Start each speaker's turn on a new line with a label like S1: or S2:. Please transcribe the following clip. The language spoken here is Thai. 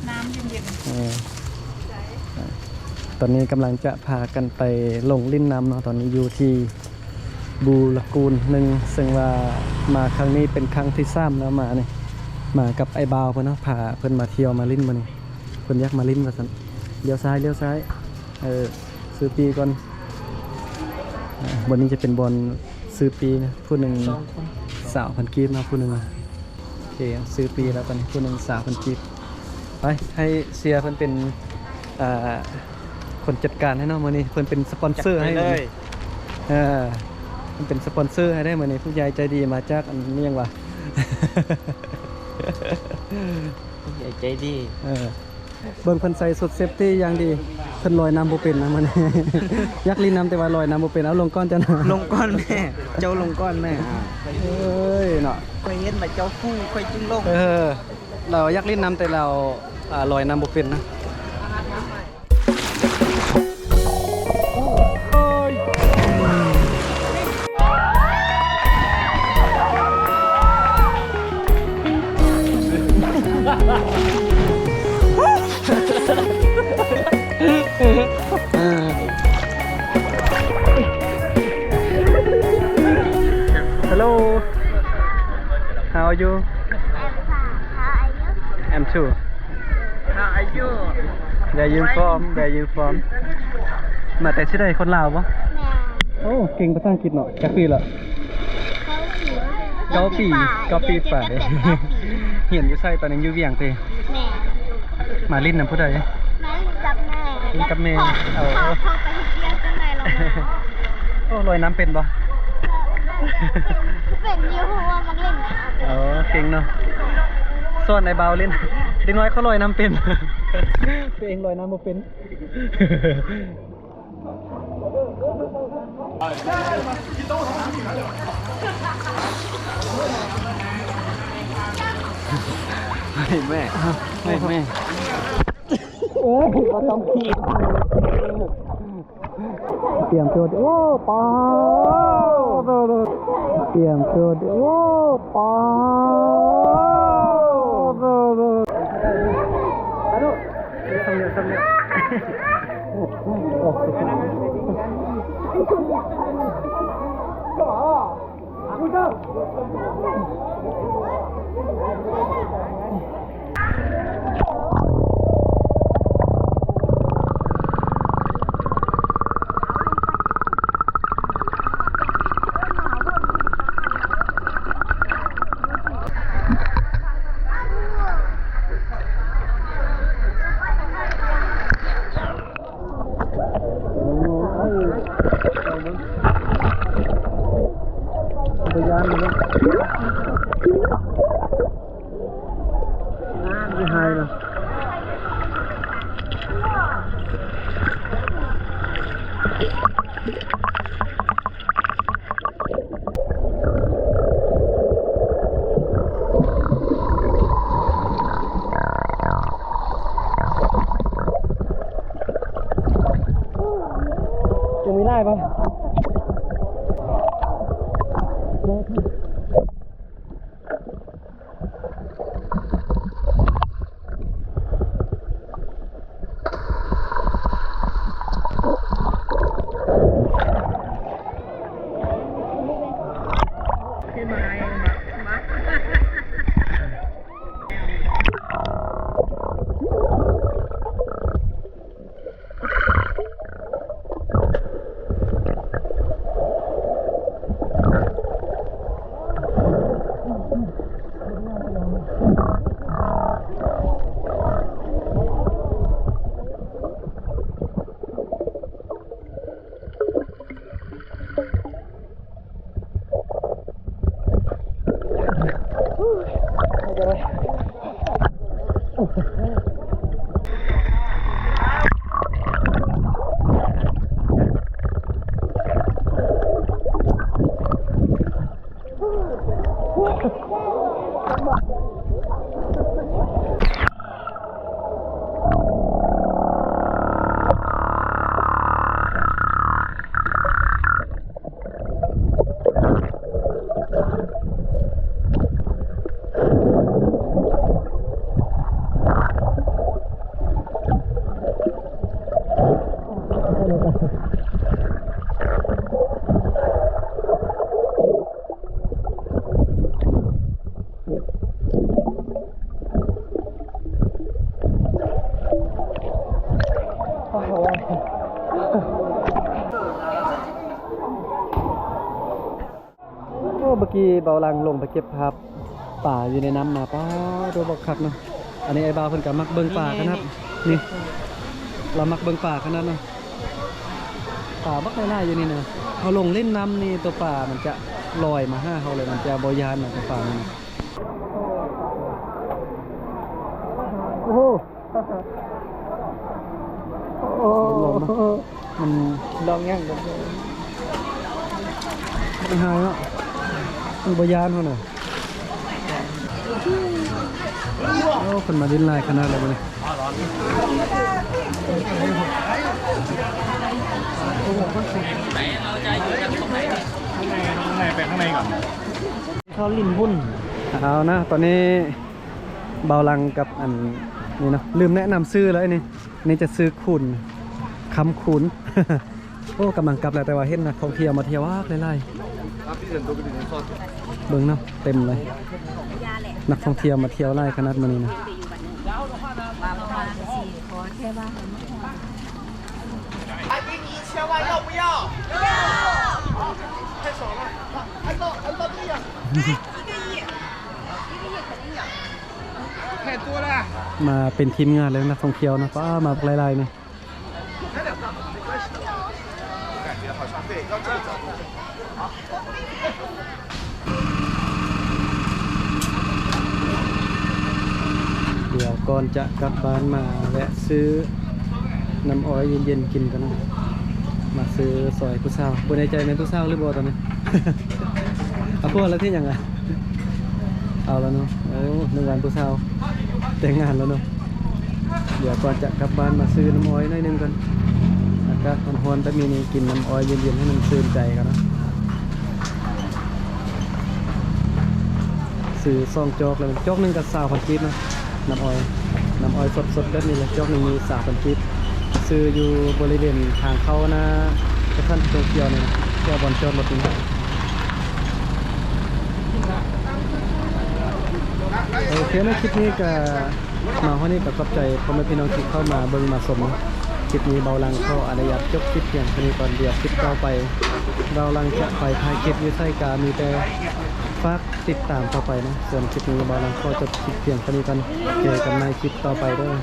S1: น้ำเย็น
S2: ตอนนี้กำลังจะพากันไปลงลิ้นน้ำเนาะตอนนี้อยู่ที่บูรกูลหนึ่งซึ่งว่ามาครั้งนี้เป็นครั้งที่3แล้วมาเนี่ยมากับไอ้บาวเพื่อนเนาะพาเพื่อนมาเที่ยวมาลิ้นมาเนี่ยเพื่อนอยากมาลิ้นมาสันเลี้ยวซ้ายซื้อปีก่อนบนนี้จะเป็นบอลซื้อปีนะผู้หนึ่ง3,000 กีบนะผู้หนึ่งโอเคซื้อปีแล้วตอนนี้ผู้หนึ่ง3,000 กีบไปให้เสียเพื่อนเป็นคนจัดการให้เนาะมื้อนี้เพื่อนเป็นสปอนเซอร์ให้เลยมันเป็นสปอนเซอร์ให้ได้มื้อนี้ผู้ใหญ่ใจดีมาจากอันนี้ยังวะ
S3: ผู้ใหญ่ใจดี
S2: เบิ่งเพิ่นใส่สุดเซฟตี้อย่างดีเพิ่นลอยน้ำบ่เป็นนะมื้อนี้ ยักลีน้ำแต่ว่าลอยน้ำบ่เป็นเอาลงก้อนจ้ะนะ
S3: ลงก้อนแม่เจ้าลงก้อนแม่
S2: เอ้ยเนาะ
S3: ค่อยเห็นมาเจ้าฟู่ค่อยจึงลง
S2: เรายักลีน้ำแต่เราลอยน้ำบ่เป็นนะHello. How are you? I'm too.
S3: How are you?
S2: Where you from? Where you from? มาแต่ที่ใดคนลาวปะโอ้เก่งภาษาอังกฤษเนาะจักปีละ9 ปีป่าเลยเห็นอยู่ใส่ตอนนี้อยู่เวียงเตมาลิ้นน้ำผู้ใดลิ้นกับแม่เอาโอ้ลอยน้ำเป็นปะ
S1: เป็นยูหัวมันเล่น
S2: เก่งเนาะส่วนไอ้เบาเล่นเด็กน้อยเขาลอยน้ำเป็นตัวเองลอยน้ำบ่เป็น
S3: แม่
S2: โอ้ยมาต้องพีเตรียมตัวโอ้ปาเตรียมตัวโอ้ปาสำเร็จยานเลยไม่หายนะยังไม่ได้ปะ กี้เบาลังลงไปเก็บภาพป่าอยู่ในน้ำมาป้าตัวบอกคักเนาะอันนี้ไอ้บ่าวเพิ่นก็มักเบิ่งป่าขนาดนี่เรามักเบิ่งป่าขนาดเนาะป่าบักไล่ๆอยู่นี่นะเขาลงเล่นน้ำนี่ตัวป่ามันจะลอยมาหาเขาเลยมันจะบ่ยานตัวป่ามันโอ้โหโอ้มัน
S3: ลองย่างกัน
S2: มันหายเนาะมันบ่ยานเขาน่ะโอ้คนมาดินลายขนาดเลยบ่เนี่ย
S1: ข้างในไปข้างในก่อน
S3: เขาลิ้นหุ้น
S2: เอานะตอนนี้เบาลังกับอันนี่เนาะลืมแนะนำซื้อแล้วนี่จะซื้อขุนคำขุน โอ้กำลังกลับแล้วแต่ว่าเห็นนักท่องเที่ยวมาเที่ยววากไล่ๆเบิ่งเนาะเต็มเลยนักท่องเที่ยวมาเที่ยวไล่ขนาดมานี่นะ
S4: 阿姨，你1000万要不要？要！太少了，按照这样。太多了。
S2: มาเป็นทีมงานเลยนักท่องเที่ยวนะป้ามาไล่ๆนี่
S4: 来2个没关系的。感觉好像对，要这个角度。
S2: เดี๋ยวก่อนจะกลับบ้านมาแวะซื้อน้ำอ้อยเย็นๆกินกันนะมาซื้อซอยผู้สาวบนในใจในผู้สาวหรือบ่ตอนนี้ เอาพวกแล้วที่ยังไงเอาแล้วเนาะหนึ่งวันผู้สาวแต่งงานแล้วเนาะเดี๋ยวก่อนจะกลับบ้านมาซื้อน้ำอ้อยหน่อยหนึงกันอากาศร้อนๆแต่มีนี่กินน้ำอ้อยเย็นๆให้มันชื่นใจกันนะซื้อซองจอกเลยจอกหนึงกับ20,000กีบนะน้ำอ้อยสดๆแบบนี้เลยจอกหนึงมี3,000กีบซื้ออยู่บริเวณทางเข้านะสถานที่ท่องเที่ยวนี่นะเที่ยวบอลจอดรถนี่นะโอเคนะคลิปนี้ก็มาห้องนี้ก็ขอบใจพ่อแม่พี่น้องที่เข้ามาเบิ่งมาชมคลิปนี้เบาลังเขาอนุญาตจบคลิปเพียงเท่านี้ก่อนเดี๋ยวคลิปต่อไปเบาลังจะไปถ่ายคลิปอยู่ไส้กามีแต่ฝากติดตามต่อไปนะส่วนคลิปนี้เบาลังก็จบคลิปเพียงเท่านี้กันเจอกันในคลิปต่อไปเด้อ